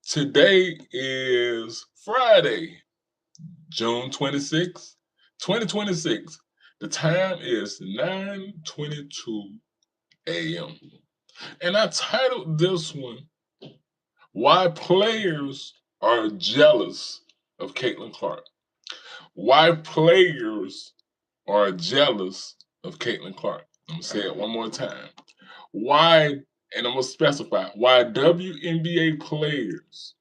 Today is Friday, June 26th, 2026. The time is 9:22 a.m. And I titled this one, Why Players Are Jealous of Caitlin Clark. Why players are jealous of Caitlin Clark. I'm going to say it one more time. Why, and I'm going to specify, why WNBA players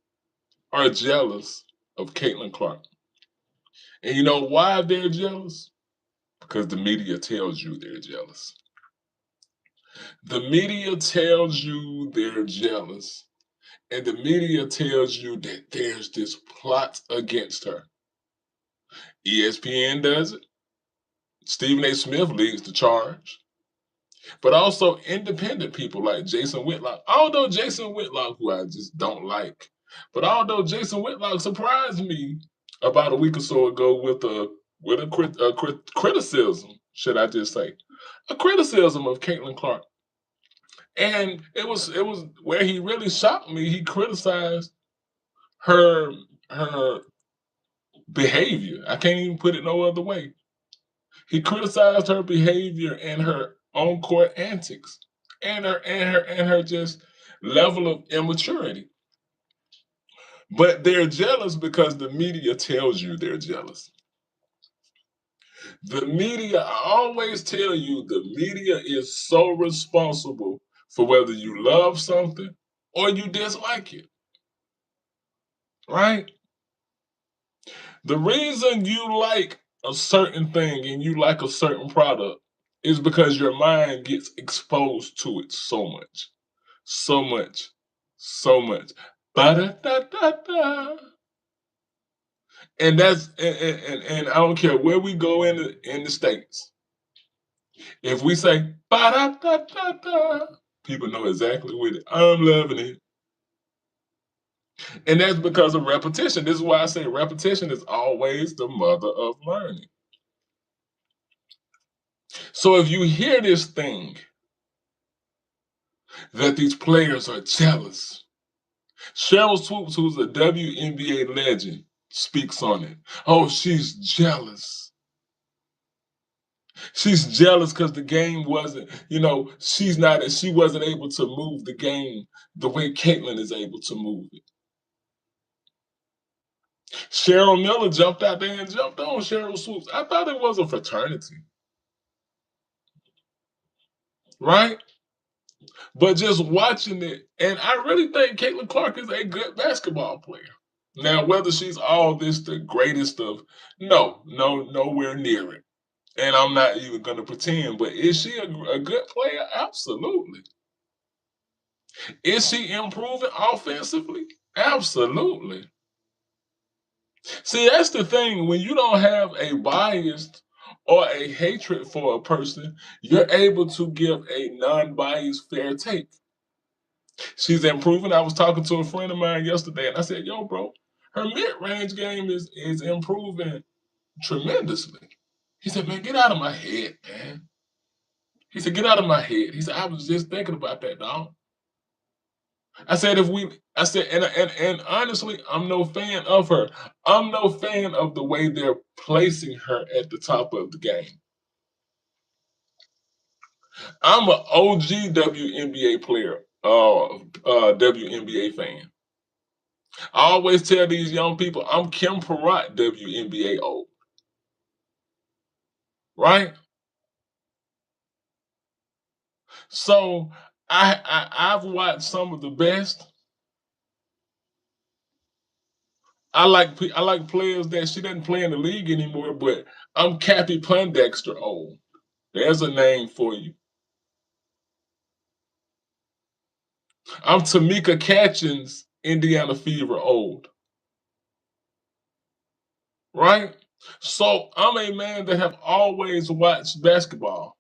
are jealous of Caitlin Clark. And you know why they're jealous? Because the media tells you they're jealous. The media tells you they're jealous. And the media tells you that there's this plot against her. ESPN does it. Stephen A. Smith leads the charge. But also independent people like Jason Whitlock. Although Jason Whitlock, who I just don't like, but although Jason Whitlock surprised me about a week or so ago with a criticism, should I just say, a criticism of Caitlin Clark, and it was where he really shocked me. He criticized her her behavior. I can't even put it no other way. He criticized her behavior and her on court antics and her just level of immaturity. But they're jealous because the media tells you they're jealous. The media, I always tell you, the media is so responsible for whether you love something or you dislike it, right? The reason you like a certain thing and you like a certain product is because your mind gets exposed to it so much, so much, so much. Ba-da-da-da-da. And and I don't care where we go in the states. If we say ba-da-da-da-da, people know exactly what it. I'm loving it. And that's because of repetition. This is why I say repetition is always the mother of learning. So if you hear this thing that these players are jealous, Cheryl Swoops, who's a WNBA legend, speaks on it. Oh, she's jealous. She's jealous because the game wasn't, she wasn't able to move the game the way Caitlin is able to move it. Cheryl Miller jumped out there and jumped on Cheryl Swoops. I thought it was a fraternity, right? But just watching it, and I really think Caitlin Clark is a good basketball player. Now, whether she's all this the greatest of, nowhere near it. And I'm not even going to pretend, but is she a good player? Absolutely. Is she improving offensively? Absolutely. See, that's the thing. When you don't have a bias or a hatred for a person, you're able to give a non biased, fair take. She's improving. I was talking to a friend of mine yesterday, and I said, "Yo, bro, her mid-range game is improving tremendously." He said, "Man, get out of my head, man." He said, "Get out of my head." He said, "I was just thinking about that, dog." I said, and honestly, I'm no fan of her. I'm no fan of the way they're placing her at the top of the game. I'm an OG WNBA player, WNBA fan. I always tell these young people, I'm Kim Perrott, WNBA old, right? So I've watched some of the best. I like players that she doesn't play in the league anymore, but I'm Kathy Pundexter old. There's a name for you. I'm Tamika Catchings, Indiana Fever old, right? So I'm a man that have always watched basketball,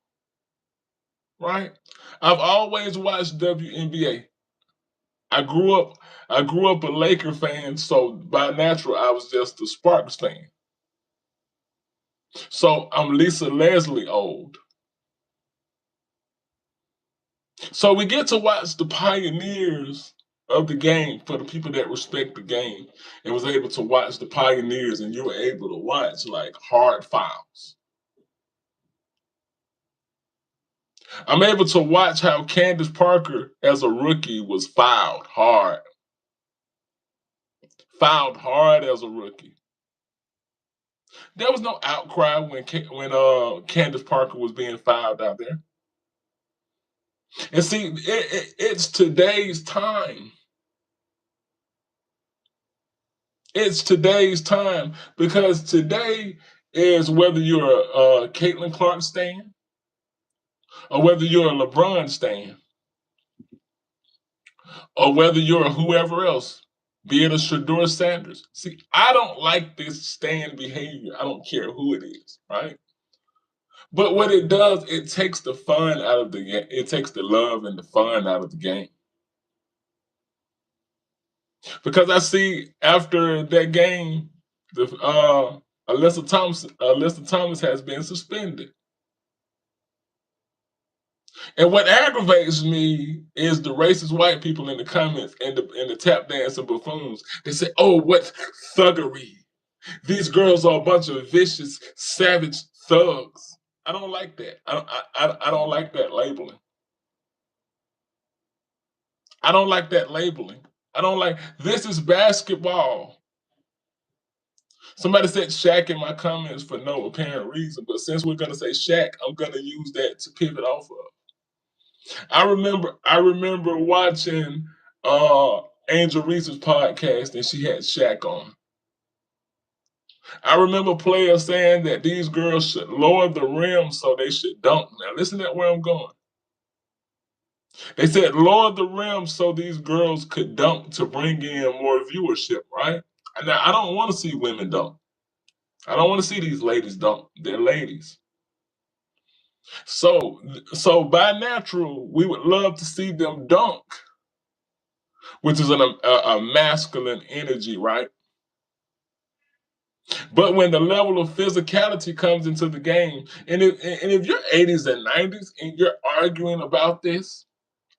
right? I've always watched WNBA. I grew up I grew up a Laker fan, so by natural I was just a Sparks fan. So I'm Lisa Leslie old. So we get to watch the pioneers of the game for the people that respect the game and was able to watch the pioneers, and you were able to watch like hard fouls. I'm able to watch how Candace Parker as a rookie was fouled hard as a rookie. There was no outcry when Candace Parker was being fouled out there. And see, it's today's time. It's today's time because today is whether you're a Caitlin Clark stan or whether you're a LeBron stan or whether you're a whoever else, be it a Shedeur Sanders. See, I don't like this stan behavior. I don't care who it is, right? But what it does, it takes the fun out of the game. It takes the love and the fun out of the game. Because I see after that game, the Alyssa Thomas has been suspended. And what aggravates me is the racist white people in the comments and the tap dancing buffoons. They say, "Oh, what thuggery! These girls are a bunch of vicious, savage thugs." I don't like that. I don't like that labeling. I don't like that labeling. I don't like this is basketball. Somebody said Shaq in my comments for no apparent reason, but since we're gonna say Shaq, I'm gonna use that to pivot off of. I remember watching Angel Reese's podcast and she had Shaq on. I remember players saying that these girls should lower the rim so they should dunk. Now listen to where I'm going. They said lower the rim so these girls could dunk to bring in more viewership, right? Now I don't want to see women dunk. I don't want to see these ladies dunk. They're ladies. So by natural, we would love to see them dunk, which is a masculine energy, right? But when the level of physicality comes into the game, and if you're 80s and 90s and you're arguing about this,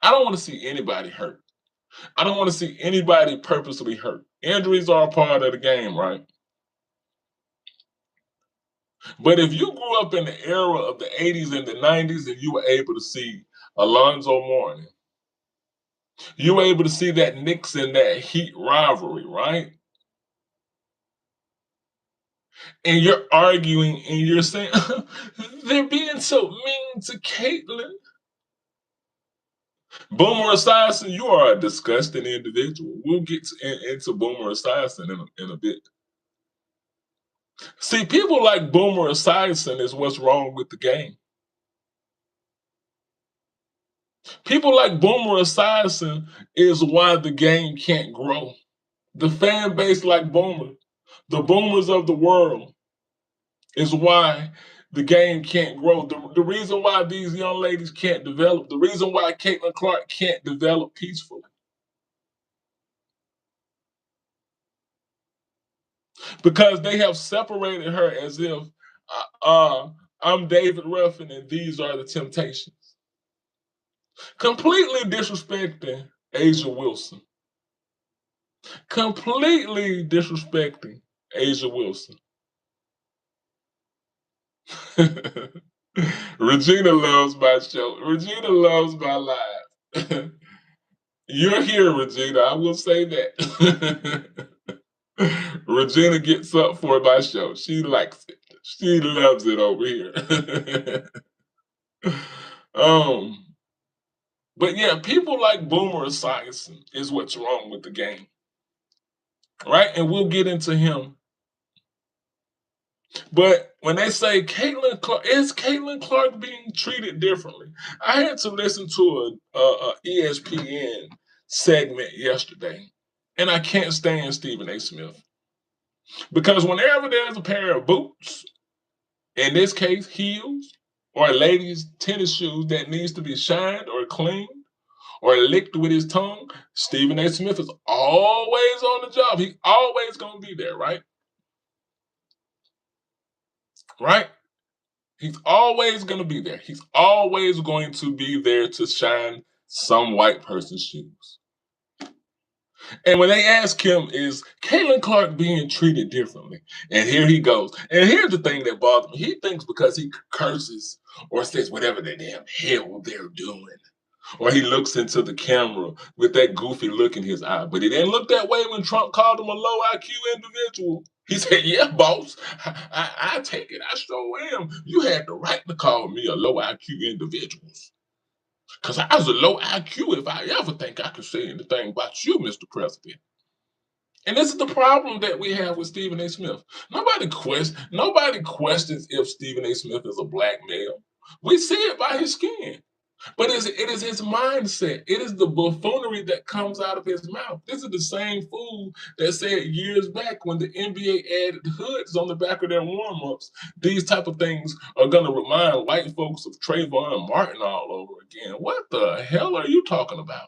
I don't want to see anybody hurt. I don't want to see anybody purposely hurt. Injuries are a part of the game, right? But if you grew up in the era of the 80s and the 90s and you were able to see Alonzo Mourning, you were able to see that Knicks and that Heat rivalry, right? And you're arguing and you're saying, they're being so mean to Caitlin. Boomer Esiason, you are a disgusting individual. We'll get into Boomer Esiason in a bit. See, people like Boomer Esiason is what's wrong with the game. People like Boomer Esiason is why the game can't grow. The fan base like Boomer, the boomers of the world, is why the game can't grow. The reason why these young ladies can't develop, the reason why Caitlin Clark can't develop peacefully. Because they have separated her as if I'm David Ruffin and these are the Temptations. Completely disrespecting Asia Wilson. Completely disrespecting Asia Wilson. Regina loves my show. Regina loves my live. You're here, Regina. I will say that. Regina gets up for my show. She likes it. She loves it over here. um, but yeah, people like Boomer Esiason is what's wrong with the game, right? And we'll get into him. But when they say Caitlin Clark, is Caitlin Clark being treated differently? I had to listen to a ESPN segment yesterday, and I can't stand Stephen A. Smith because whenever there's a pair of boots, in this case heels, or a lady's tennis shoes that needs to be shined or cleaned or licked with his tongue, Stephen A. Smith is always on the job. He's always going to be there, right? Right? He's always going to be there. He's always going to be there to shine some white person's shoes. And when they ask him, is Caitlin Clark being treated differently? And here he goes. And here's the thing that bothers me. He thinks because he curses or says whatever the damn hell they're doing, or he looks into the camera with that goofy look in his eye. But he didn't look that way when Trump called him a low IQ individual. He said, yeah, boss, I take it. I sure am. You had the right to call me a low IQ individual. Because I was a low IQ if I ever think I could say anything about you, Mr. President. And this is the problem that we have with Stephen A. Smith. Nobody questions if Stephen A. Smith is a black male. We see it by his skin. But it is his mindset. It is the buffoonery that comes out of his mouth. This is the same fool that said years back when the NBA added hoods on the back of their warm-ups, these type of things are going to remind white folks of Trayvon Martin all over again. What the hell are you talking about?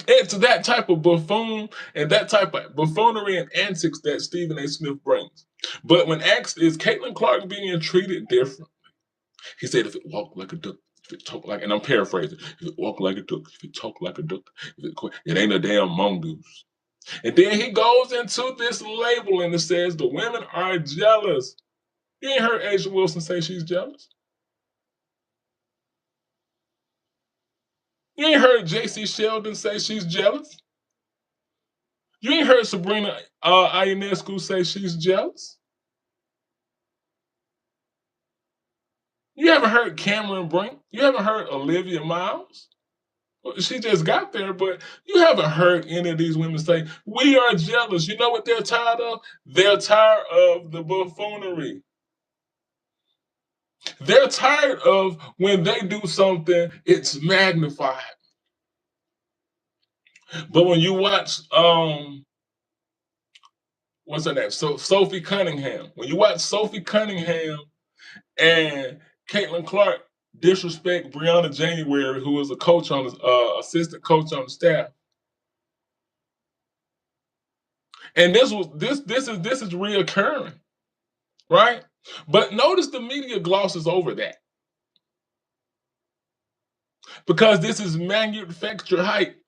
It's that type of buffoon and that type of buffoonery and antics that Stephen A. Smith brings. But when asked, is Caitlin Clark being treated different? He said, if it walked like a duck, if it talked like, and I'm paraphrasing, if it walked like a duck, if it talked like a duck, it ain't a damn mongoose. And then he goes into this labeling that says the women are jealous. You ain't heard Asia Wilson say she's jealous. You ain't heard J.C. Sheldon say she's jealous. You ain't heard Sabrina Ionescu say she's jealous. You haven't heard Cameron Brink. You haven't heard Olivia Miles. Well, she just got there, but you haven't heard any of these women say, we are jealous. You know what they're tired of? They're tired of the buffoonery. They're tired of when they do something, it's magnified. But when you watch, what's her name? So Sophie Cunningham. When you watch Sophie Cunningham and Caitlin Clark disrespect Brianna January, who is a coach on the assistant coach on the staff. And this is reoccurring, right? But notice the media glosses over that because this is manufactured hype.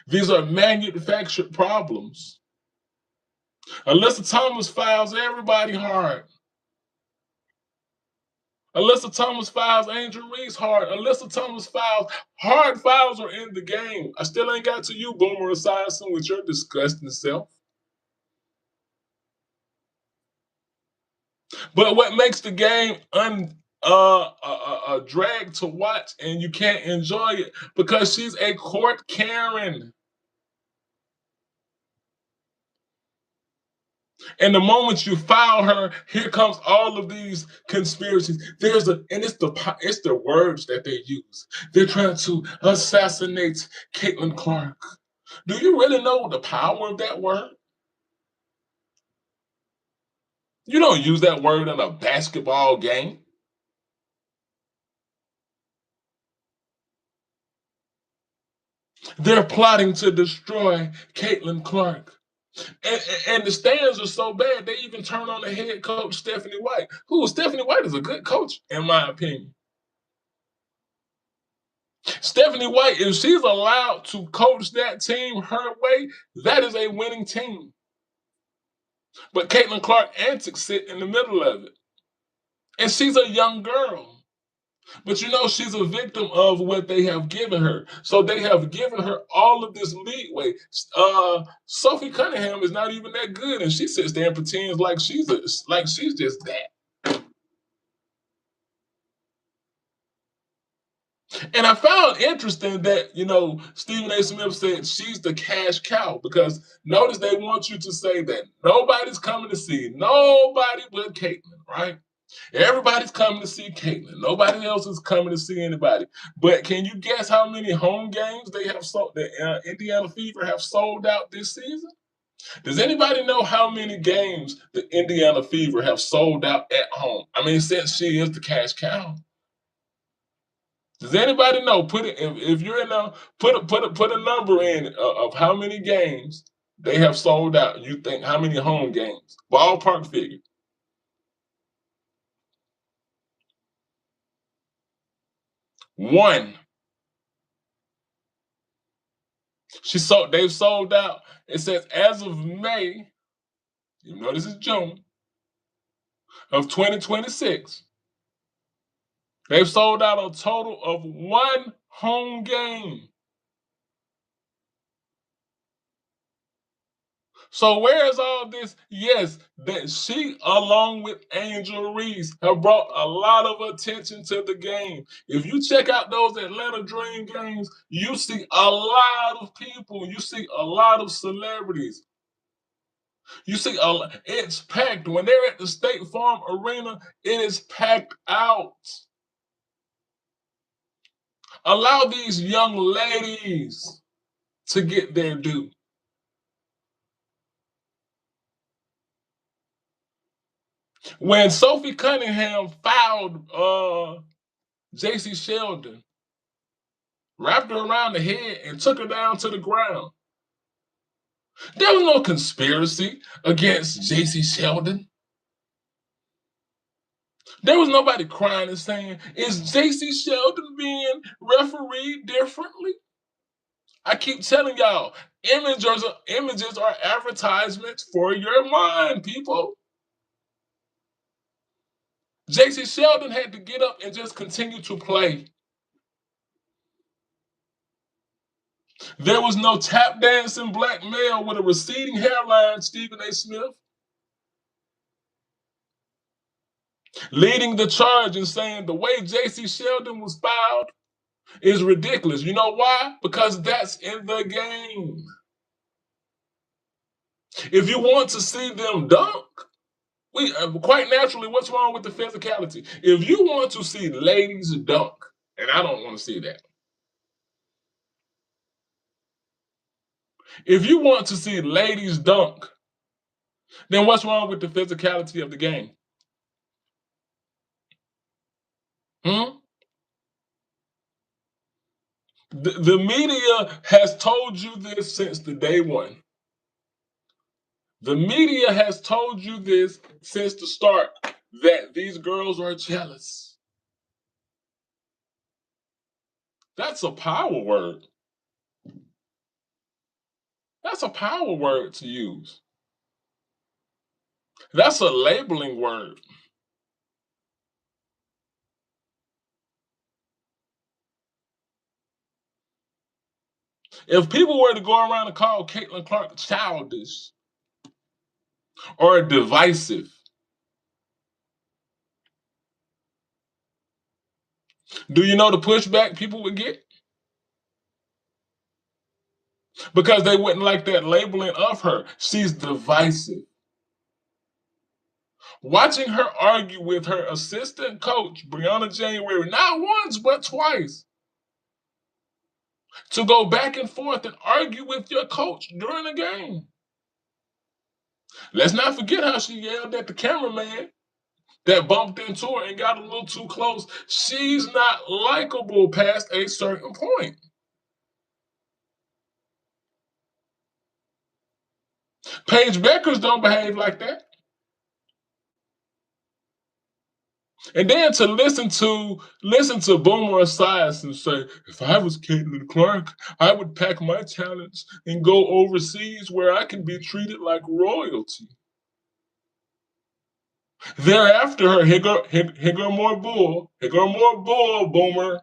These are manufactured problems. Alyssa Thomas fouls everybody hard. Alyssa Thomas fouls Angel Reese hard. Alyssa Thomas fouls. Hard fouls are in the game. I still ain't got to you, Boomer Esiason, with your disgusting self. But what makes the game a drag to watch and you can't enjoy it because she's a court Karen. And the moment you foul her, here comes all of these conspiracies. It's the words that they use. They're trying to assassinate Caitlin Clark. Do you really know the power of that word? You don't use that word in a basketball game. They're plotting to destroy Caitlin Clark. And the stands are so bad, they even turn on the head coach, Stephanie White, who Stephanie White is a good coach, in my opinion. Stephanie White, if she's allowed to coach that team her way, that is a winning team. But Caitlin Clark antics sit in the middle of it. And she's a young girl. But you know, she's a victim of what they have given her. So they have given her all of this leeway. Sophie Cunningham is not even that good, and she sits there and pretends like she's just that. And I found interesting that, Stephen A. Smith said she's the cash cow because notice they want you to say that nobody's coming to see nobody but Caitlin, right? Everybody's coming to see Caitlin. Nobody else is coming to see anybody. But can you guess how many home games they have sold? The Indiana Fever have sold out this season. Does anybody know how many games the Indiana Fever have sold out at home? I mean, since she is the cash cow. Does anybody know? Put it if you're in a put a number in of how many games they have sold out. You think how many home games? Ballpark figure. One. They've sold out. It says as of May, you know this is June of 2026, they've sold out a total of one home game. So where is all this? Yes, that she, along with Angel Reese, have brought a lot of attention to the game. If you check out those Atlanta Dream games, you see a lot of people. You see a lot of celebrities. You see, it's packed. When they're at the State Farm Arena, it is packed out. Allow these young ladies to get their due. When Sophie Cunningham fouled JC Sheldon, wrapped her around the head, and took her down to the ground, there was no conspiracy against JC Sheldon. There was nobody crying and saying, is JC Sheldon being refereed differently? I keep telling y'all, images are advertisements for your mind, people. JC Sheldon had to get up and just continue to play. There was no tap dancing black male with a receding hairline, Stephen A. Smith, leading the charge and saying the way JC Sheldon was fouled is ridiculous. You know why? Because that's in the game. If you want to see them dunk, we quite naturally, what's wrong with the physicality? If you want to see ladies dunk, and I don't want to see that. If you want to see ladies dunk, then what's wrong with the physicality of the game? Hmm? The media has told you this since the day one. The media has told you this since the start that these girls are jealous. That's a power word. That's a power word to use. That's a labeling word. If people were to go around and call Caitlin Clark childish or divisive, do you know the pushback people would get? Because they wouldn't like that labeling of her. She's divisive. Watching her argue with her assistant coach, Brianna January, not once, but twice, to go back and forth and argue with your coach during the game. Let's not forget how she yelled at the cameraman that bumped into her and got a little too close. She's not likable past a certain point. Paige Beckers don't behave like that. And then to listen to Boomer Esiason and say, if I was Caitlin Clark, I would pack my talents and go overseas where I can be treated like royalty. Thereafter, her Higger more bull, Boomer.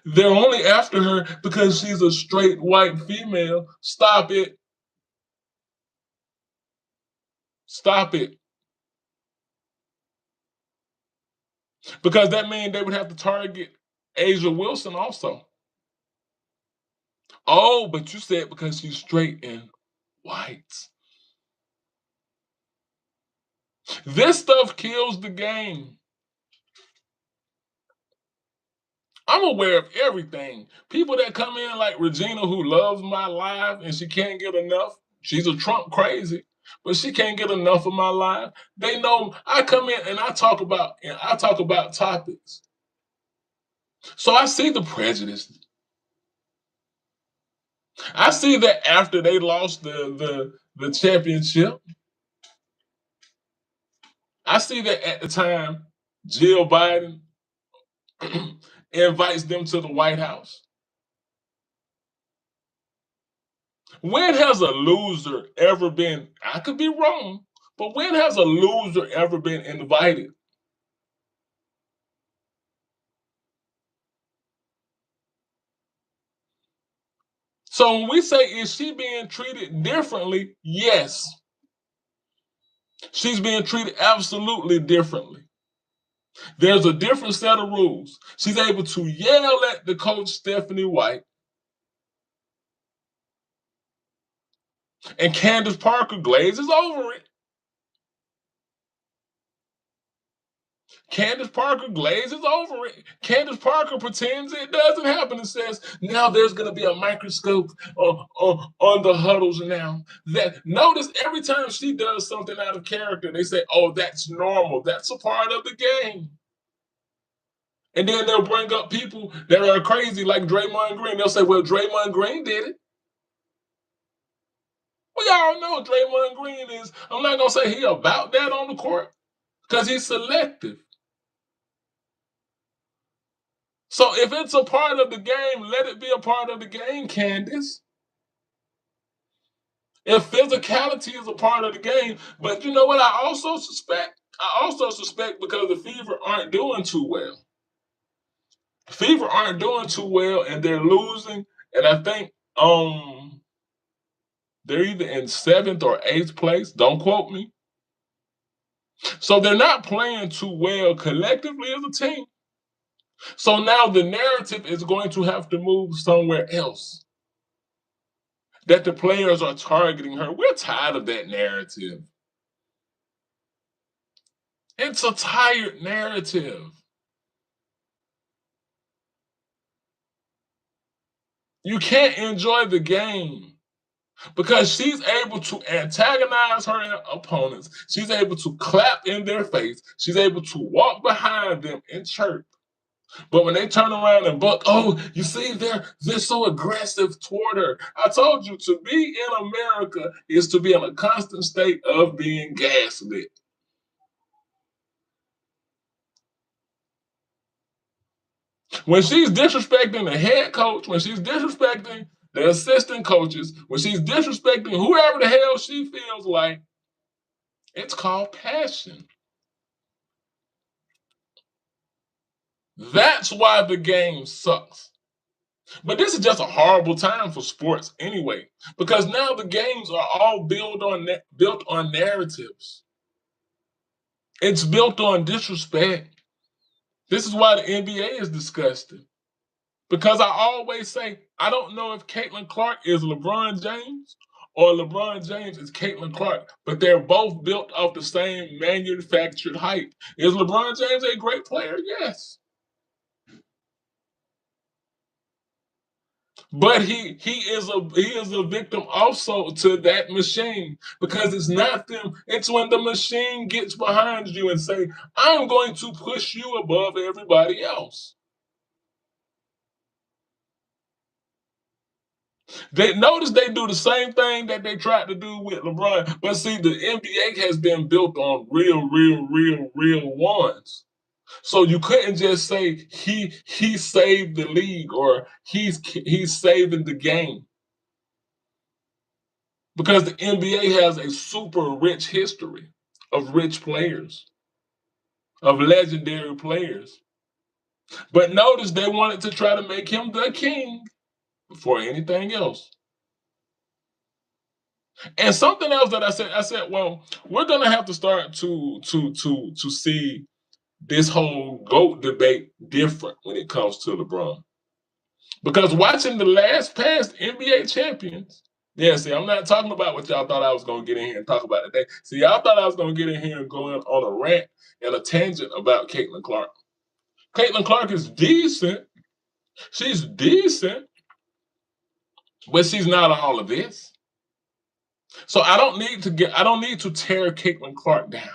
They're only after her because she's a straight white female. Stop it. Stop it. Because that means they would have to target Asia Wilson also. Oh, but you said because she's straight and white. This stuff kills the game. I'm aware of everything. People that come in like Regina, who loves my live and she can't get enough. She's a Trump crazy, but she can't get enough of my live. They know I come in and I talk about topics. So I see the prejudice. I see that after they lost the championship. I see that at the time Jill Biden invites them to the White House. When has a loser ever been, I could be wrong, but when has a loser ever been invited? So when we say, is she being treated differently? Yes, she's being treated absolutely differently. There's a different set of rules. She's able to yell at the coach, Stephanie White, and Candace Parker glazes over it. Candace Parker glazes over it. Candace Parker pretends it doesn't happen and says, now there's going to be a microscope on the huddles now. That notice every time she does something out of character, they say, oh, that's normal. That's a part of the game. And then they'll bring up people that are crazy like Draymond Green. They'll say, well, Draymond Green did it. We all know Draymond Green is, I'm not going to say he about that on the court because he's selective. So if it's a part of the game, let it be a part of the game, Candace. If physicality is a part of the game, but you know what I also suspect? I also suspect because the Fever aren't doing too well. Fever aren't doing too well and they're losing. And I think they're either in 7th or 8th place. Don't quote me. So they're not playing too well collectively as a team. So now the narrative is going to have to move somewhere else. That the players are targeting her. We're tired of that narrative. It's a tired narrative. You can't enjoy the game because she's able to antagonize her opponents. She's able to clap in their face. She's able to walk behind them and chirp. But when they turn around and buck, oh, you see, they're so aggressive toward her. I told you to be in America is to be in a constant state of being gaslit. When she's disrespecting the head coach, when she's disrespecting the assistant coaches, when she's disrespecting whoever the hell she feels like, it's called passion. That's why the game sucks. But this is just a horrible time for sports anyway, because now the games are all built on narratives. It's built on disrespect. This is why the NBA is disgusting. Because I always say, I don't know if Caitlin Clark is LeBron James or LeBron James is Caitlin Clark, but they're both built off the same manufactured hype. Is LeBron James a great player? Yes. But he is a victim also to that machine because it's not them. It's when the machine gets behind you and say, I'm going to push you above everybody else. They notice they do the same thing that they tried to do with LeBron. But see, the NBA has been built on real ones. So you couldn't just say he saved the league or he's saving the game. Because the NBA has a super rich history of rich players, of legendary players. But notice they wanted to try to make him the king before anything else. And something else that I said, well, we're gonna have to start to see this whole GOAT debate different when it comes to LeBron. Because watching the last past NBA champions, yeah, see, I'm not talking about what y'all thought I was gonna get in here and talk about today. See, y'all thought I was gonna get in here and go on a rant and a tangent about Caitlin Clark. Caitlin Clark is decent. She's decent, but she's not all of this. So I don't need to tear Caitlin Clark down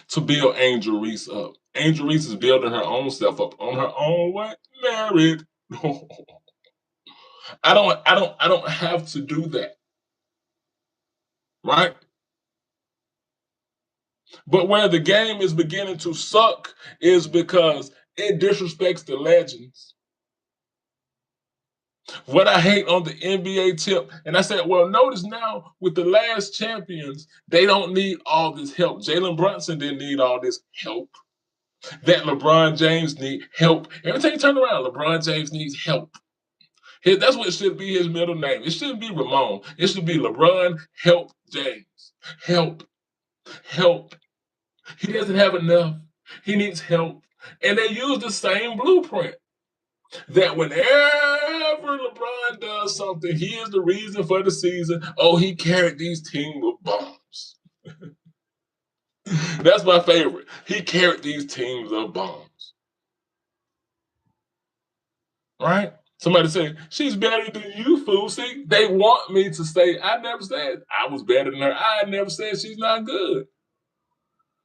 to build Angel Reese up. Angel Reese is building her own self up on her own what? Merit. I don't have to do that. Right? But where the game is beginning to suck is because it disrespects the legends. What I hate on the NBA tip, and I said, well, notice now with the last champions, they don't need all this help. Jalen Brunson didn't need all this help. That LeBron James need help. Every time you turn around, LeBron James needs help. That's what should be his middle name. It shouldn't be Ramon. It should be LeBron Help James. Help. Help. He doesn't have enough. He needs help. And they use the same blueprint. That whenever LeBron does something, he is the reason for the season. Oh, he carried these teams with bombs. That's my favorite. He carried these teams of bombs. Right? Somebody said, she's better than you, fool. See, they want me to say, I never said I was better than her. I never said she's not good.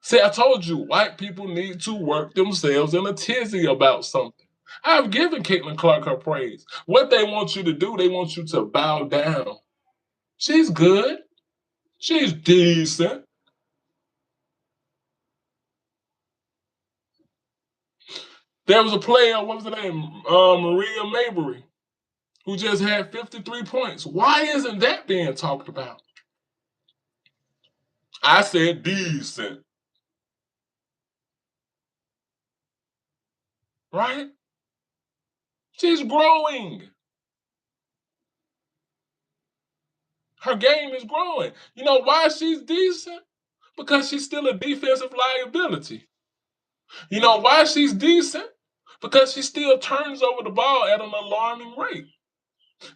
See, I told you, white people need to work themselves in a tizzy about something. I've given Caitlin Clark her praise. What they want you to do, they want you to bow down. She's good. She's decent. There was a player, what was the name? Maria Mabry, who just had 53 points. Why isn't that being talked about? I said decent. Right? She's growing. Her game is growing. You know why she's decent? Because she's still a defensive liability. You know why she's decent? Because she still turns over the ball at an alarming rate.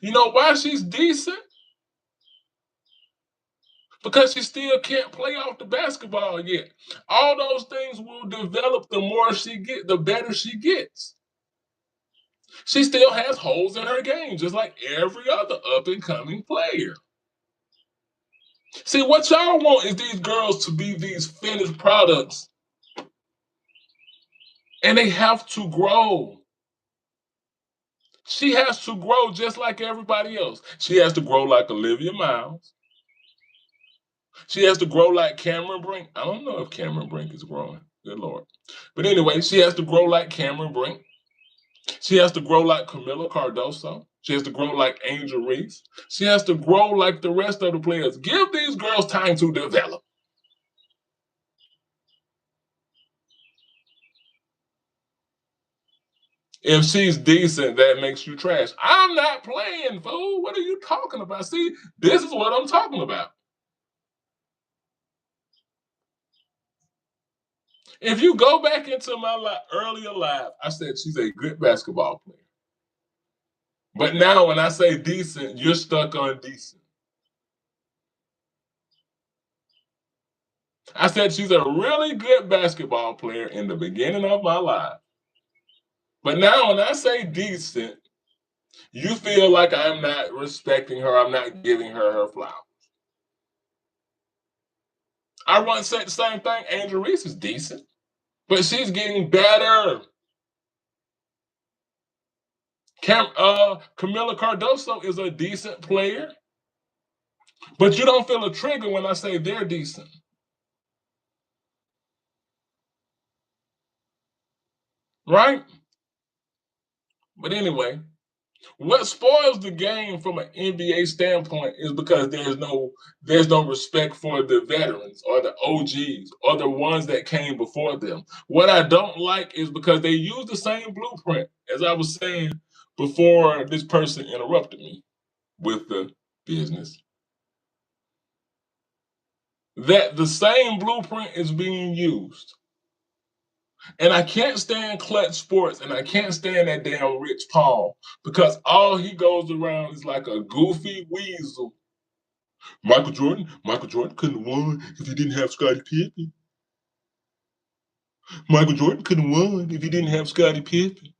You know why she's decent? Because she still can't play off the basketball yet. All those things will develop the more she gets, the better she gets. She still has holes in her game, just like every other up and coming player. See, what y'all want is these girls to be these finished products. And they have to grow. She has to grow just like everybody else. She has to grow like Olivia Miles. She has to grow like Cameron Brink. I don't know if Cameron Brink is growing. Good Lord. But anyway, she has to grow like Cameron Brink. She has to grow like Camila Cardoso. She has to grow like Angel Reese. She has to grow like the rest of the players. Give these girls time to develop. If she's decent, that makes you trash. I'm not playing, fool. What are you talking about? See, this is what I'm talking about. If you go back into my earlier live, I said she's a good basketball player. But now when I say decent, you're stuck on decent. I said she's a really good basketball player in the beginning of my life. But now when I say decent, you feel like I'm not respecting her, I'm not giving her flowers. I once said the same thing. Angel Reese is decent, but she's getting better. Camila Cardoso is a decent player, but you don't feel a trigger when I say they're decent. Right? But anyway, what spoils the game from an NBA standpoint is because there's no respect for the veterans or the OGs or the ones that came before them. What I don't like is because they use the same blueprint, as I was saying before this person interrupted me with the business. That the same blueprint is being used. And I can't stand Clutch Sports and I can't stand that damn Rich Paul because all he goes around is like a goofy weasel. Michael Jordan couldn't have won if he didn't have Scottie Pippen. Michael Jordan couldn't have won if he didn't have Scottie Pippen.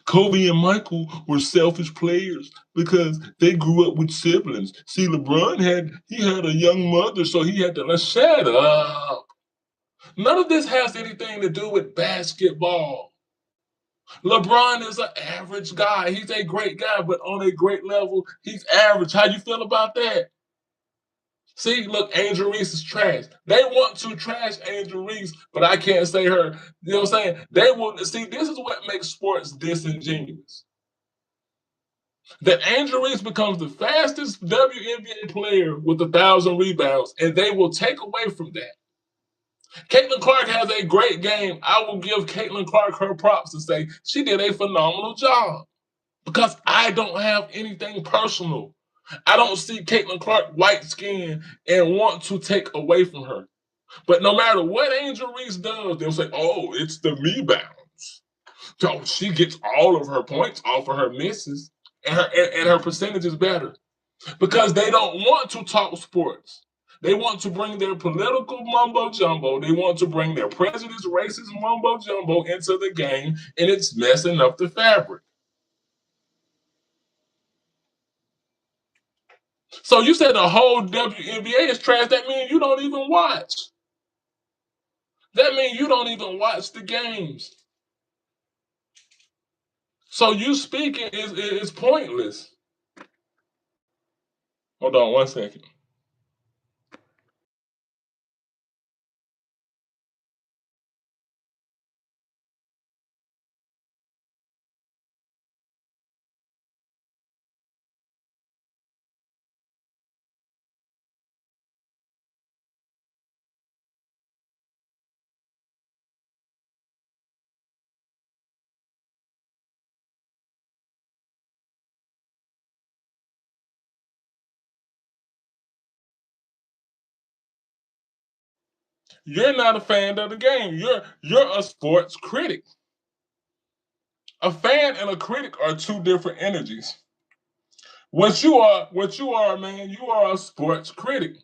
Kobe and Michael were selfish players because they grew up with siblings. See, LeBron had a young mother, so he had to shut up. None of this has anything to do with basketball. LeBron is an average guy. He's a great guy, but on a great level, he's average. How you feel about that? See, look, Angel Reese is trash. They want to trash Angel Reese, but I can't say her. You know what I'm saying? They will see. This is what makes sports disingenuous. that Angel Reese becomes the fastest WNBA player with 1,000 rebounds, and they will take away from that. Caitlin Clark has a great game. I will give Caitlin Clark her props and say she did a phenomenal job because I don't have anything personal. I don't see Caitlin Clark white skin and want to take away from her. But no matter what Angel Reese does, they'll say, oh, it's the rebounds. So she gets all of her points off of her misses, and her percentage is better because they don't want to talk sports. They want to bring their political mumbo jumbo. They want to bring their prejudice, racist mumbo jumbo into the game, and it's messing up the fabric. So you said the whole WNBA is trash. That means you don't even watch. That means you don't even watch the games. So you speaking is pointless. Hold on 1 second. You're not a fan of the game. You're a sports critic. A fan and a critic are two different energies. What you are, man, you are a sports critic.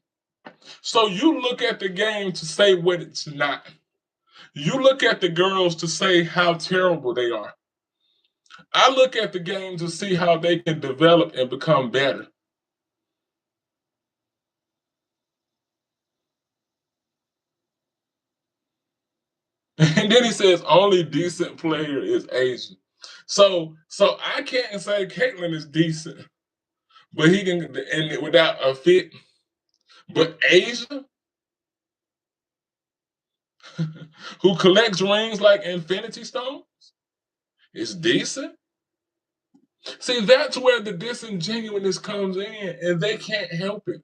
So you look at the game to say what it's not. You look at the girls to say how terrible they are. I look at the game to see how they can develop and become better. And then he says only decent player is Asian. So I can't say Caitlyn is decent, but he can and without a fit. But Asia, who collects rings like Infinity Stone, is decent. See, that's where the disingenuousness comes in, and they can't help it.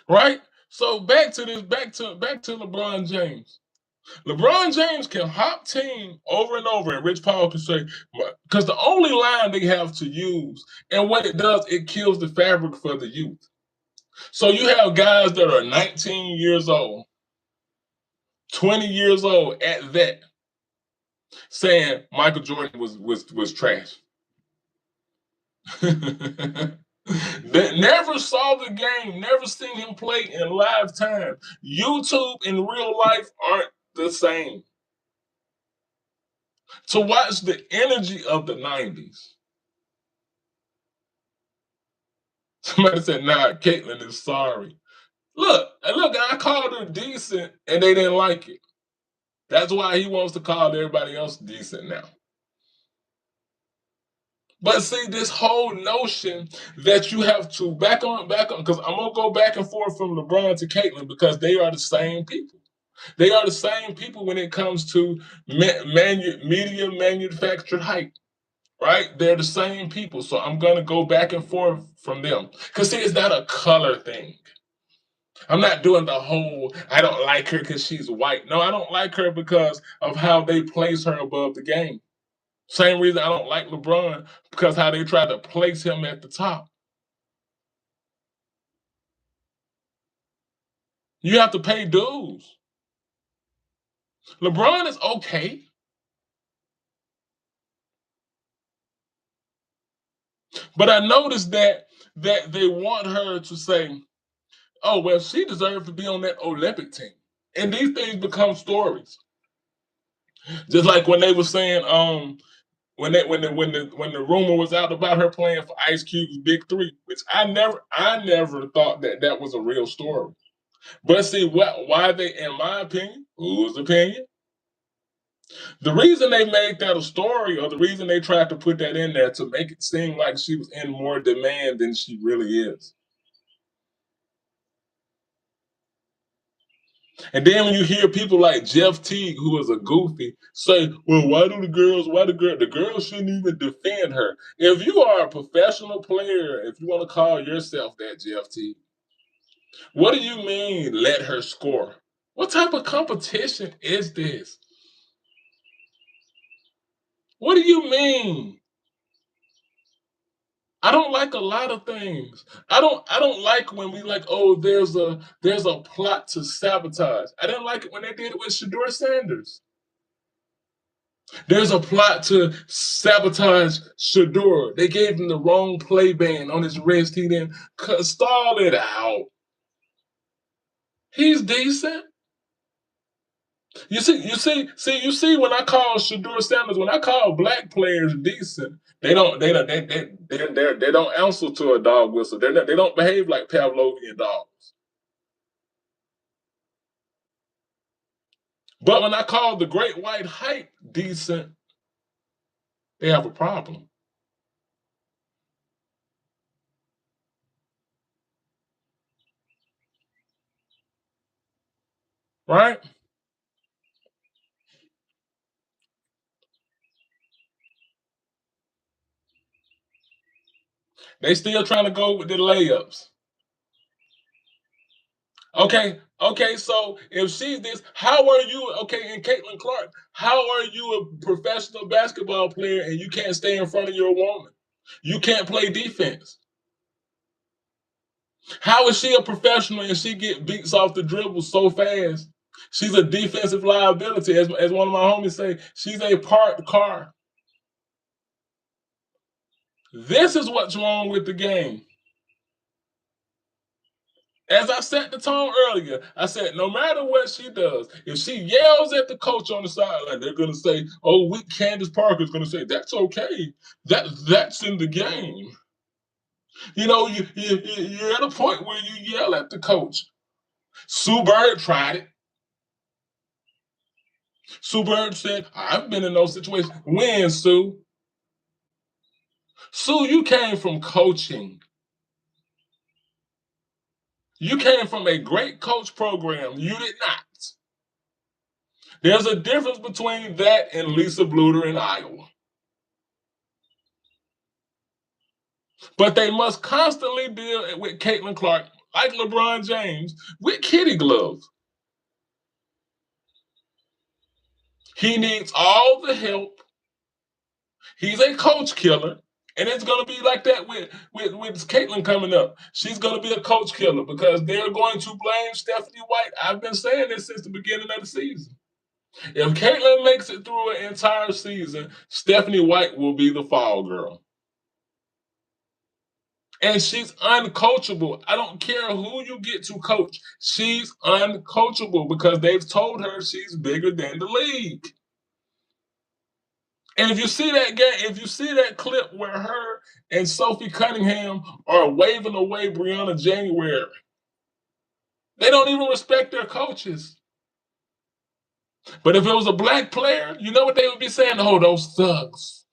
Right? So back to LeBron James. LeBron James can hop team over and over, and Rich Paul can say, because the only line they have to use, and what it does, it kills the fabric for the youth. So you have guys that are 19 years old, 20 years old at that, saying Michael Jordan was trash. That never saw the game, never seen him play in live time. YouTube and real life aren't the same. To watch the energy of the 90s. Somebody said, nah, Caitlyn is sorry. Look, I called her decent and they didn't like it. That's why he wants to call everybody else decent now. But see, this whole notion that you have to back on, because I'm gonna go back and forth from LeBron to Caitlyn because they are the same people. They are the same people when it comes to media manufactured hype, right? They're the same people. So I'm gonna go back and forth from them. Because see, it's not a color thing. I'm not doing the whole I don't like her because she's white. No, I don't like her because of how they place her above the game. Same reason I don't like LeBron because how they try to place him at the top. You have to pay dues. LeBron is okay, but I noticed that they want her to say, "Oh well, she deserved to be on that Olympic team," and these things become stories. Just like when they were saying, when the rumor was out about her playing for Ice Cube's Big Three, which I never thought that was a real story. But see, why they, in my opinion, whose opinion? The reason they made that a story, or the reason they tried to put that in there to make it seem like she was in more demand than she really is. And then when you hear people like Jeff Teague, who is a goofy, say, "Well, the girls shouldn't even defend her." If you are a professional player, if you want to call yourself that, Jeff Teague, what do you mean let her score? What type of competition is this? What do you mean? I don't like a lot of things. I don't like when we like, oh, there's a plot to sabotage. I didn't like it when they did it with Shador Sanders. There's a plot to sabotage Shador. They gave him the wrong play band on his wrist. He didn't stall it out. He's decent. You see. When I call Shador Sanders, when I call black players decent, they don't answer to a dog whistle. They don't behave like Pavlovian dogs. But when I call the Great White Hype decent, they have a problem, right? They still trying to go with the layups. Okay. So if she's this, how are you? Okay, and Caitlin Clark, how are you a professional basketball player and you can't stay in front of your woman? You can't play defense. How is she a professional and she get beats off the dribble so fast? She's a defensive liability, as one of my homies say. She's a parked car. This is what's wrong with the game. As I set the tone earlier, I said no matter what she does, if she yells at the coach on the sideline, they're gonna say, "Oh, weak Candace Parker's gonna say that's okay. That's in the game." You're at a point where you yell at the coach. Sue Bird tried it. Sue Bird said, "I've been in those situations." When, Sue? Sue, you came from coaching. You came from a great coach program. You did not. There's a difference between that and Lisa Bluter in Iowa. But they must constantly deal with Caitlin Clark, like LeBron James, with kitty gloves. He needs all the help. He's a coach killer. And it's going to be like that with Caitlin coming up. She's going to be a coach killer because they're going to blame Stephanie White. I've been saying this since the beginning of the season. If Caitlin makes it through an entire season, Stephanie White will be the fall girl. And she's uncoachable. I don't care who you get to coach. She's uncoachable because they've told her she's bigger than the league. And if you see that game, if you see that clip where her and Sophie Cunningham are waving away Brianna January, they don't even respect their coaches. But if it was a black player, you know what they would be saying? Oh, those thugs.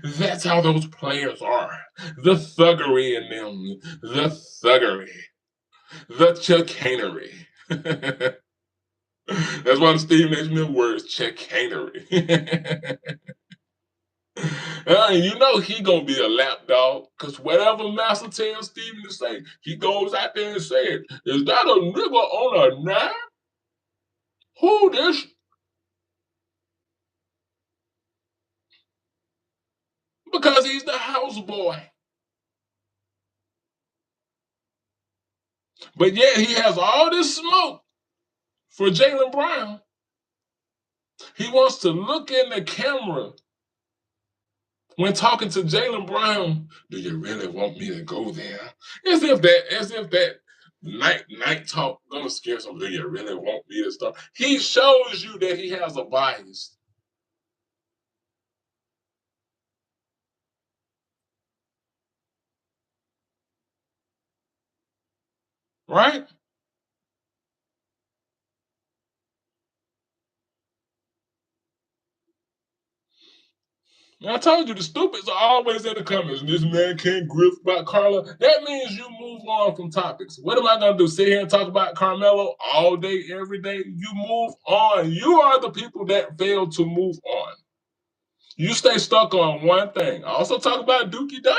That's how those players are. The thuggery in them. The thuggery. The chicanery. That's one of Stephen A. Smith words, chicanery. You know he gonna be a lapdog, cause whatever Master tells Stephen to say, he goes out there and say it. Is that a nigga on a nine? Who this? Because he's the houseboy. But yet he has all this smoke for Jaylen Brown. He wants to look in the camera when talking to Jaylen Brown. Do you really want me to go there? As if that night talk gonna scare some. Do you really want me to start? He shows you that he has a bias, right? And I told you the stupids are always in the comments. This man can't grift about Carla. That means you move on from topics. What am I gonna do? Sit here and talk about Carmelo all day, every day? You move on. You are the people that fail to move on. You stay stuck on one thing. I also talk about Dookie Dunn.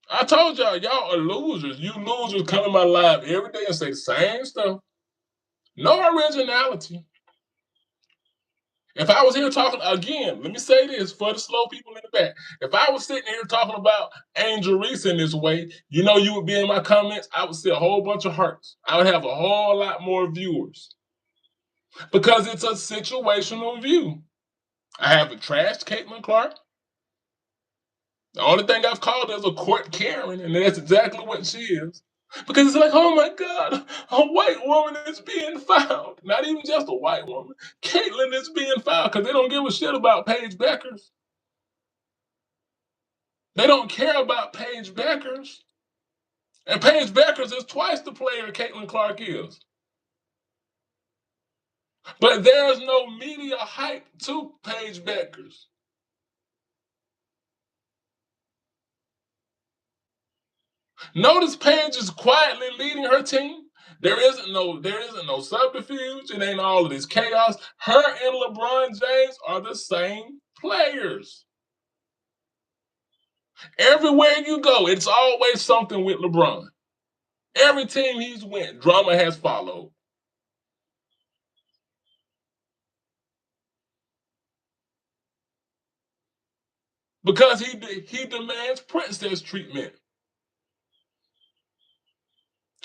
I told y'all are losers. You losers come in my live every day and say the same stuff. No originality. If I was here talking again, let me say this for the slow people in the back. If I was sitting here talking about Angel Reese in this way, you would be in my comments. I would see a whole bunch of hearts. I would have a whole lot more viewers because it's a situational view. I haven't trashed Caitlin Clark. The only thing I've called her is a court Karen, and that's exactly what she is. Because it's like, oh my God, a white woman is being fouled. Not even just a white woman. Caitlyn is being fouled because they don't give a shit about Paige Beckers. They don't care about Paige Beckers. And Paige Beckers is twice the player Caitlin Clark is. But there's no media hype to Paige Beckers. Notice Paige is quietly leading her team. There isn't no subterfuge. It ain't all of this chaos. Her and LeBron James are the same players. Everywhere you go, it's always something with LeBron. Every team he's went, drama has followed. Because he demands princess treatment.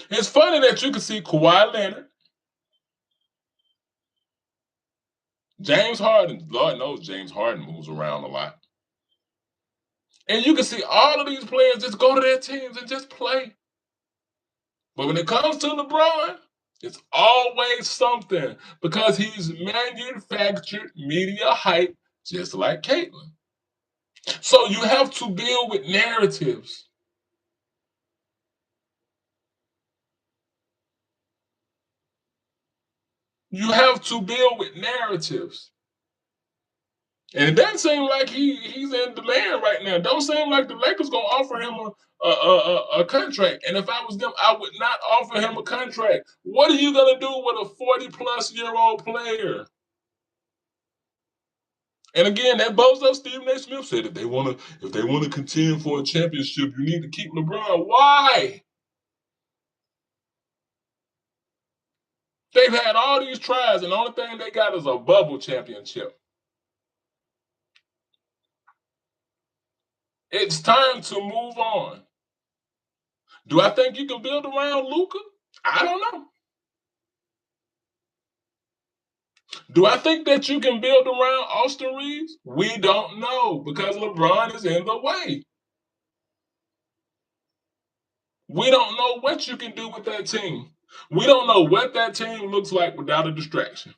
It's funny that you can see Kawhi Leonard, James Harden. Lord knows James Harden moves around a lot. And you can see all of these players just go to their teams and just play. But when it comes to LeBron, it's always something because he's manufactured media hype just like Caitlyn. So you have to deal with narratives. You have to deal with narratives. And it doesn't seem like he's in demand right now. Don't seem like the Lakers gonna offer him a contract. And if I was them, I would not offer him a contract. What are you gonna do with a 40-plus-year-old player? And again, that bows up. Stephen A. Smith said if they wanna contend for a championship, you need to keep LeBron. Why? They've had all these tries, and the only thing they got is a bubble championship. It's time to move on. Do I think you can build around Luka? I don't know. Do I think that you can build around Austin Reeves? We don't know because LeBron is in the way. We don't know what you can do with that team. We don't know what that team looks like without a distraction.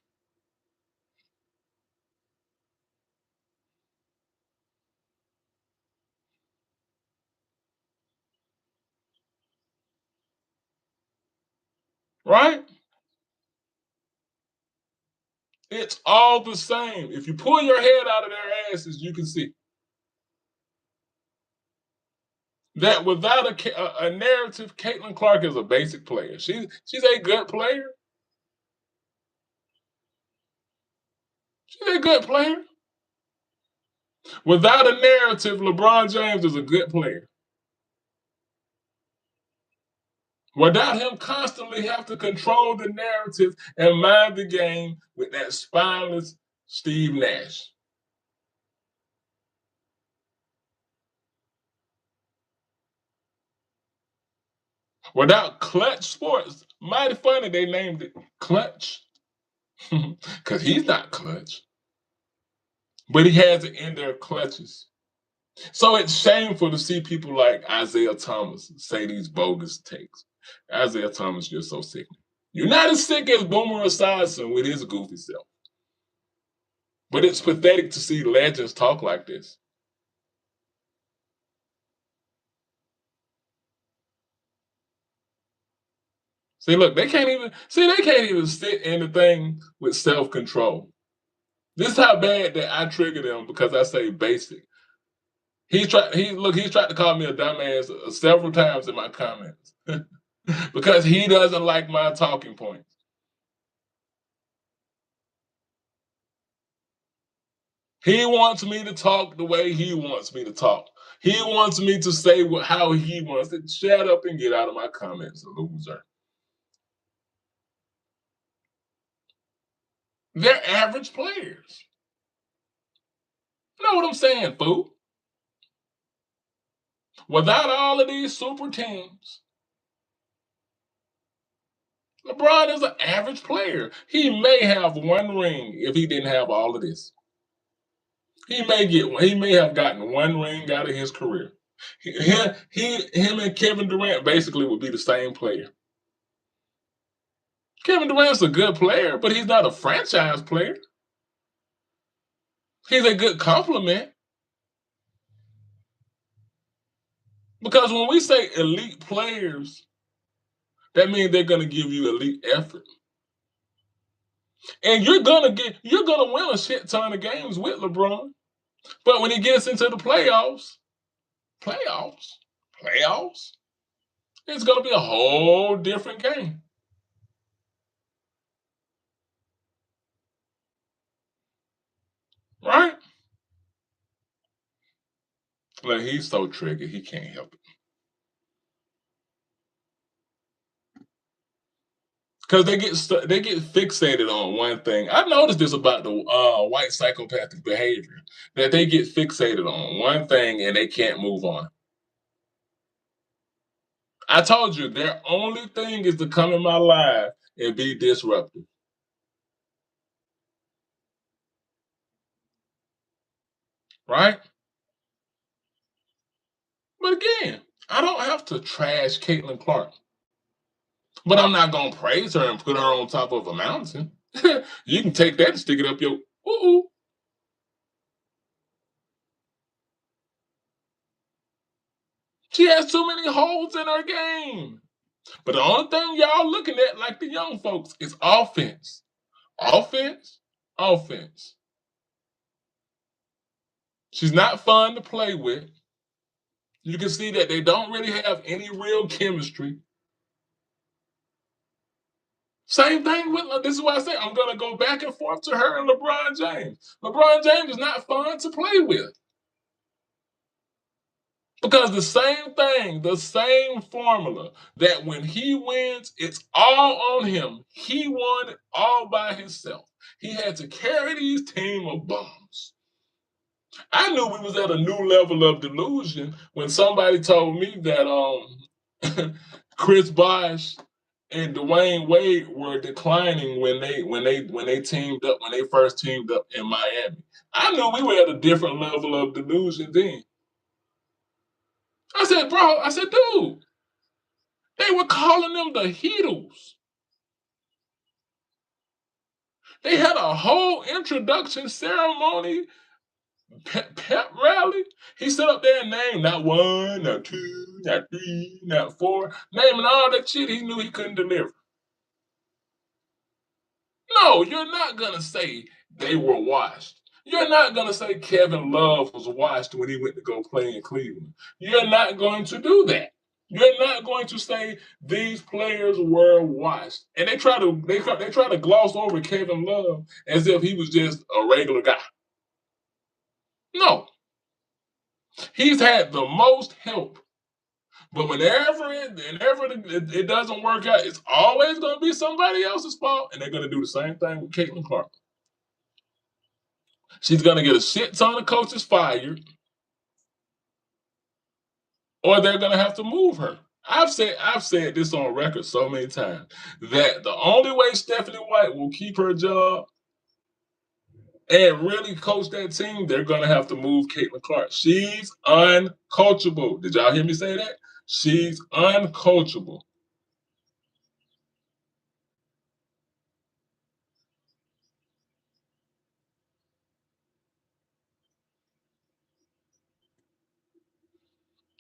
Right? It's all the same. If you pull your head out of their asses, you can see that without a narrative, Caitlin Clark is a basic player. She's a good player. She's a good player. Without a narrative, LeBron James is a good player. Without him constantly have to control the narrative and mind the game with that spineless Steve Nash. Without Clutch Sports, mighty funny they named it Clutch because he's not clutch, but he has it in their clutches. So it's shameful to see people like Isaiah Thomas say these bogus takes. Isaiah Thomas, you're so sick. You're not as sick as Boomer Esiason with his goofy self. But it's pathetic to see legends talk like this. See, look, they can't even sit in the thing with self-control. This is how bad that I trigger them because I say basic. He's tried to call me a dumbass several times in my comments because he doesn't like my talking points. He wants me to talk the way he wants me to talk. He wants me to say how he wants it. Shut up and get out of my comments, loser. They're average players. You know what I'm saying, fool? Without all of these super teams, LeBron is an average player. He may have one ring if he didn't have all of this. He may have gotten one ring out of his career. Him and Kevin Durant basically would be the same player. Kevin Durant's a good player, but he's not a franchise player. He's a good compliment because when we say elite players, that means they're going to give you elite effort, and you're gonna win a shit ton of games with LeBron. But when he gets into the playoffs, playoffs, it's gonna be a whole different game, right? Like he's so triggered, he can't help it. Because they get fixated on one thing. I've noticed this about the white psychopathic behavior that they get fixated on one thing and they can't move on. I told you their only thing is to come in my life and be disruptive, right? But again, I don't have to trash Caitlin Clark, but I'm not gonna praise her and put her on top of a mountain. You can take that and stick it up your ooh. She has too many holes in her game. But the only thing y'all looking at, like the young folks, is offense. Offense, offense. She's not fun to play with. You can see that they don't really have any real chemistry. Same thing with this is why I say I'm gonna go back and forth to her and LeBron James. LeBron James is not fun to play with. Because the same thing, the same formula that when he wins, it's all on him. He won it all by himself. He had to carry these team of bums. I knew we was at a new level of delusion when somebody told me that Chris Bosh and Dwayne Wade were declining when they teamed up when they first teamed up in Miami. I knew we were at a different level of delusion then. I said, bro, I said, dude, they were calling them the Heatles. They had a whole introduction ceremony, pep rally. He stood up there and named not one, not two, not three, not four, naming all that shit he knew he couldn't deliver. No, you're not gonna say they were washed. You're not gonna say Kevin Love was washed when he went to go play in Cleveland. You're not going to do that. You're not going to say these players were washed. And they try to gloss over Kevin Love as if he was just a regular guy. No, he's had the most help. But whenever it doesn't work out, it's always going to be somebody else's fault, and they're going to do the same thing with Caitlin Clark. She's going to get a shit ton of coaches fired, or they're going to have to move her. I've said this on record so many times that the only way Stephanie White will keep her job and really coach that team, they're going to have to move Caitlin Clark. She's uncoachable. Did y'all hear me say that? She's uncoachable.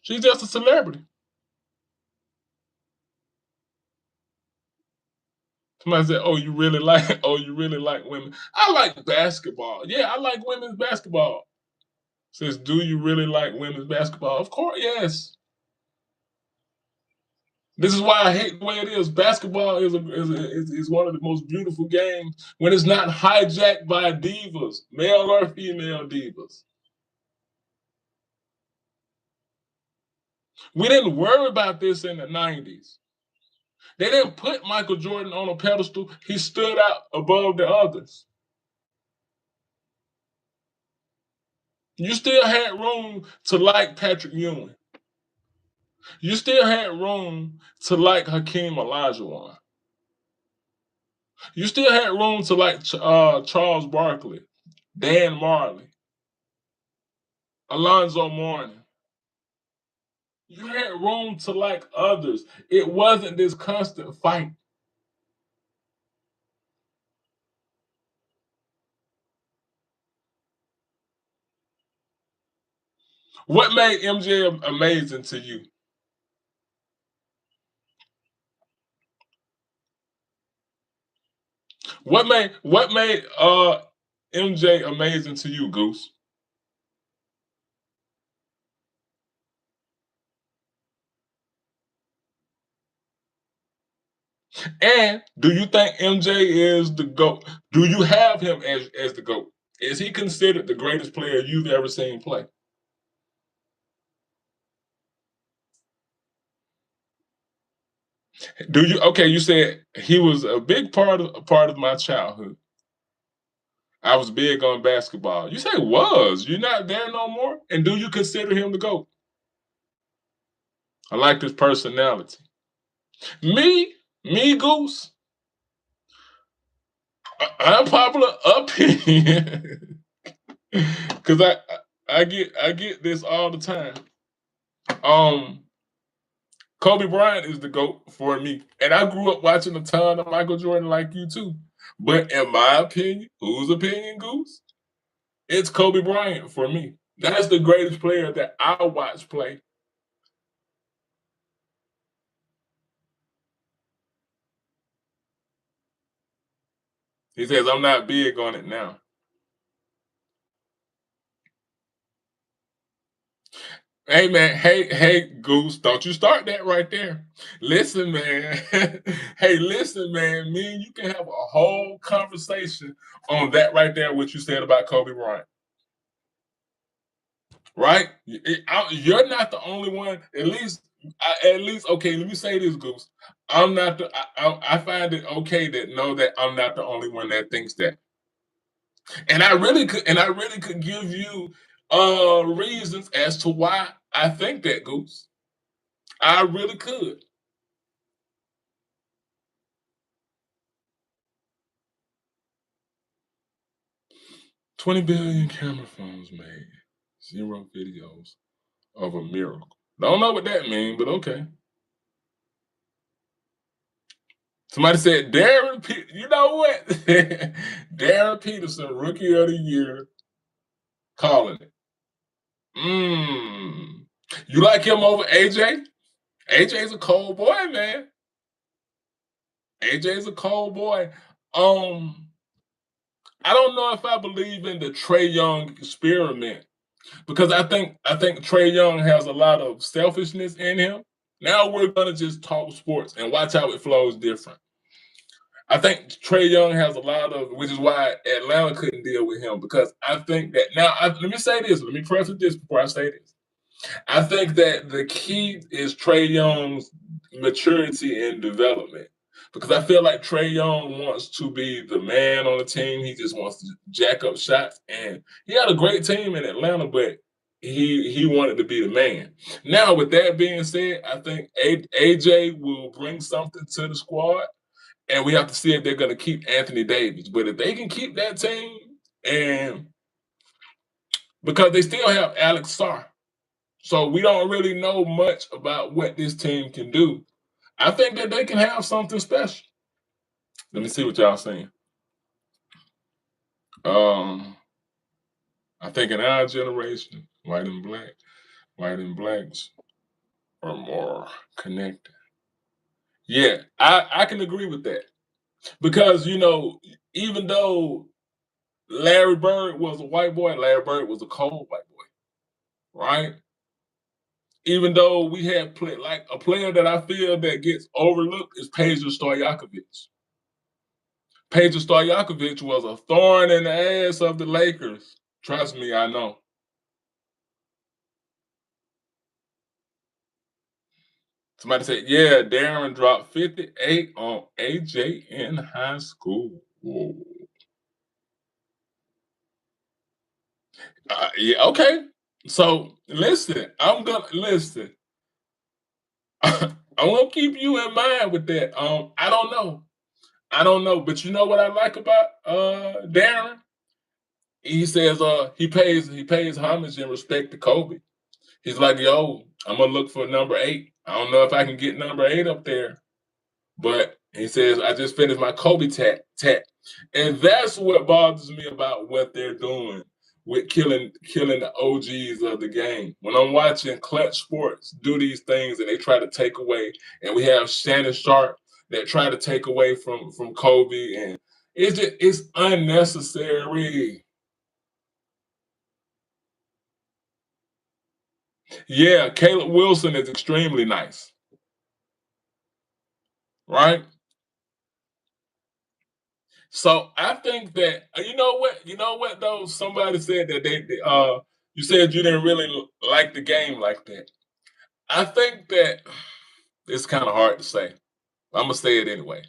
She's just a celebrity. Somebody said, "Oh, you really like? Oh, you really like women?" I like basketball. Yeah, I like women's basketball. Says, "Do you really like women's basketball?" Of course, yes. This is why I hate the way it is. Basketball is one of the most beautiful games when it's not hijacked by divas, male or female divas. We didn't worry about this in the 90s. They didn't put Michael Jordan on a pedestal. He stood out above the others. You still had room to like Patrick Ewing. You still had room to like Hakeem Olajuwon. You still had room to like Charles Barkley, Dan Marley, Alonzo Mourning. You had room to like others. It wasn't this constant fight. What made MJ amazing to you? What made MJ amazing to you, Goose? And do you think MJ is the GOAT? Do you have him as the GOAT? Is he considered the greatest player you've ever seen play? Do you okay, you said he was a big part of my childhood. I was big on basketball. You say was. You're not there no more? And do you consider him the GOAT? I like his personality. Me, Goose, unpopular opinion. Cause I get this all the time. Um, Kobe Bryant is the GOAT for me. And I grew up watching a ton of Michael Jordan like you too. But in my opinion, whose opinion, Goose? It's Kobe Bryant for me. That's the greatest player that I watch play. He says, I'm not big on it now. Hey man, hey Goose, don't you start that right there. Listen, man. Hey, listen, man. Me and you can have a whole conversation on that right there, what you said about Kobe Bryant. Right? You're not the only one. At least, okay. Let me say this, Goose. I'm not the. I find it okay that know that I'm not the only one that thinks that. And I really could give you reasons as to why I think that, Goose. I really could. 20 billion camera phones made, zero videos of a miracle. Don't know what that means, but okay. Somebody said you know what? Darren Peterson, rookie of the year, calling it. Mm. You like him over AJ? AJ's a cold boy, man. AJ's a cold boy. Um, I don't know if I believe in the Trey Young experiment because I think Trey Young has a lot of selfishness in him. Now we're gonna just talk sports and watch how it flows different. I think Trey Young has a lot of, which is why Atlanta couldn't deal with him because I think that now. Let me say this. Let me preface this before I say this. I think that the key is Trey Young's maturity and development. Because I feel like Trey Young wants to be the man on the team. He just wants to jack up shots. And he had a great team in Atlanta, but he wanted to be the man. Now, with that being said, I think AJ will bring something to the squad. And we have to see if they're going to keep Anthony Davis. But if they can keep that team, and because they still have Alex Sarr, so we don't really know much about what this team can do. I think that they can have something special. Let me see what y'all saying. Um, I think in our generation, white and blacks are more connected. Yeah, I can agree with that. because even though Larry Bird was a white boy, Larry Bird was a cold white boy, right? Even though we had like a player that I feel that gets overlooked is Peja Stojakovic. Peja Stojakovic was a thorn in the ass of the Lakers. Trust me, I know. Somebody said, yeah, Darren dropped 58 on AJ in high school. Whoa. Yeah, okay. So listen, I'm gonna listen. I'm gonna keep you in mind with that. I don't know. I don't know, but you know what I like about Darren? He says he pays homage and respect to Kobe. He's like, yo, I'm gonna look for number 8. I don't know if I can get number 8 up there, but he says I just finished my Kobe tat, and that's what bothers me about what they're doing with killing the OGs of the game. When I'm watching Clutch Sports do these things and they try to take away, and we have Shannon Sharp that try to take away from Kobe, and it's unnecessary. Yeah, Caleb Wilson is extremely nice, right? So I think that you know what though. Somebody said that you said you didn't really like the game like that. I think that it's kind of hard to say. I'm gonna say it anyway.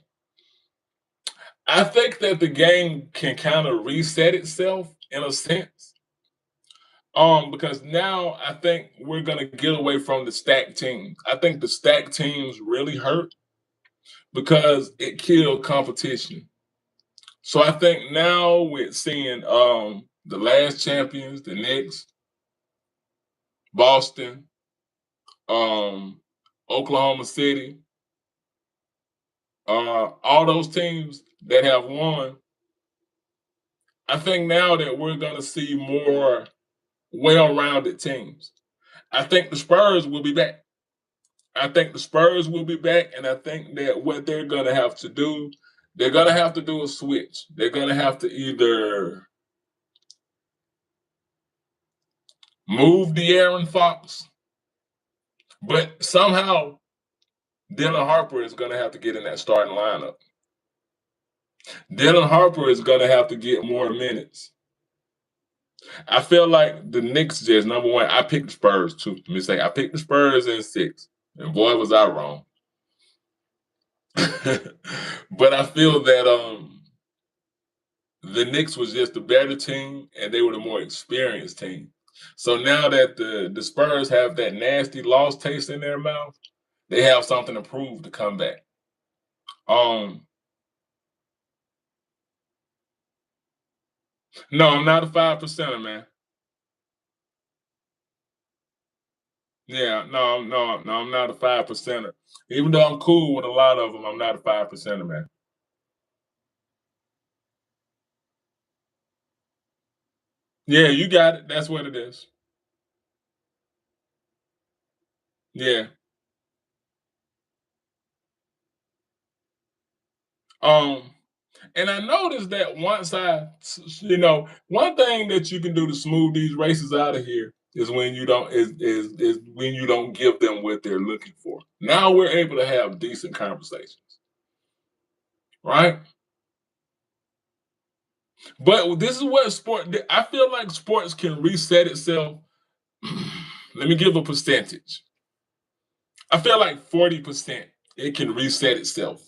I think that the game can kind of reset itself in a sense. Because now I think we're gonna get away from the stack teams. I think the stack teams really hurt because it killed competition. So I think now with seeing the last champions, the Knicks, Boston, um, Oklahoma City, all those teams that have won, I think now that we're gonna see more well-rounded teams. I think the Spurs will be back. I think the Spurs will be back, and I think that what they're gonna have to do, they're gonna have to do a switch. They're gonna have to either move De'Aaron Fox, but somehow Dylan Harper is going to have to get in that starting lineup. Dylan Harper is going to have to get more minutes. I feel like the Knicks just number one. I picked the Spurs too. Let me say I picked the Spurs in 6, and boy was I wrong. But I feel that the Knicks was just the better team, and they were the more experienced team. So now that the Spurs have that nasty loss taste in their mouth, they have something to prove to come back. Um, no, I'm not a 5%er, man. Yeah, no, no, no, I'm not a 5%er. Even though I'm cool with a lot of them, I'm not a 5%er, man. Yeah, you got it. That's what it is. Yeah. Um, and I noticed that one thing that you can do to smooth these races out of here is when you don't is when you don't give them what they're looking for. Now we're able to have decent conversations, right? But this is what I feel like sports can reset itself. Let me give a percentage. I feel like 40% it can reset itself.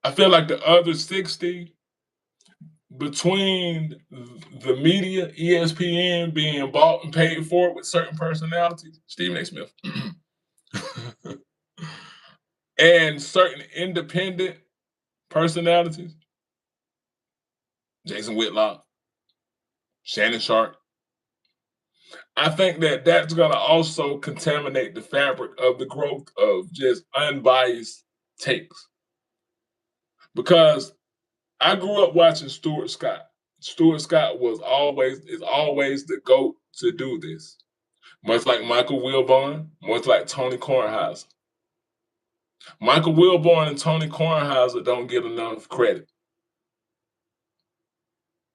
I feel like the other 60 between the media, ESPN being bought and paid for with certain personalities, Stephen A. Smith, and certain independent personalities, Jason Whitlock, Shannon Sharp. I think that that's going to also contaminate the fabric of the growth of just unbiased takes. Because I grew up watching Stuart Scott. Stuart Scott is always the GOAT to do this. Much like Michael Wilbon, much like Tony Kornheiser. Michael Wilborn and Tony Kornheiser don't get enough credit,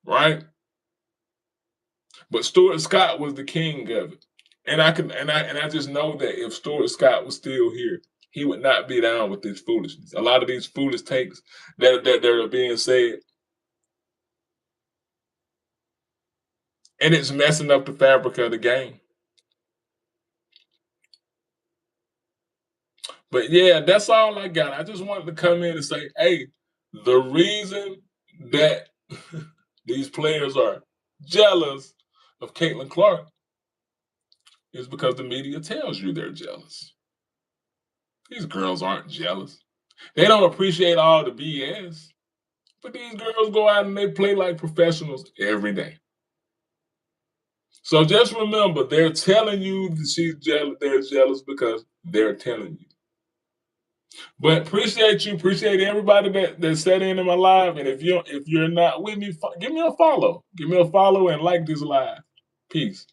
right? But Stuart Scott was the king of it. And I just know that if Stuart Scott was still here, he would not be down with this foolishness. A lot of these foolish takes that are being said, and it's messing up the fabric of the game. But yeah, that's all I got. I just wanted to come in and say, hey, the reason that these players are jealous of Caitlin Clark is because the media tells you they're jealous. These girls aren't jealous. They don't appreciate all the BS, but these girls go out and they play like professionals every day. So just remember, they're telling you that she's jealous. They're jealous because they're telling you. But appreciate you, appreciate everybody that sat in my live. And if you're not with me, give me a follow. Give me a follow and like this live. Peace.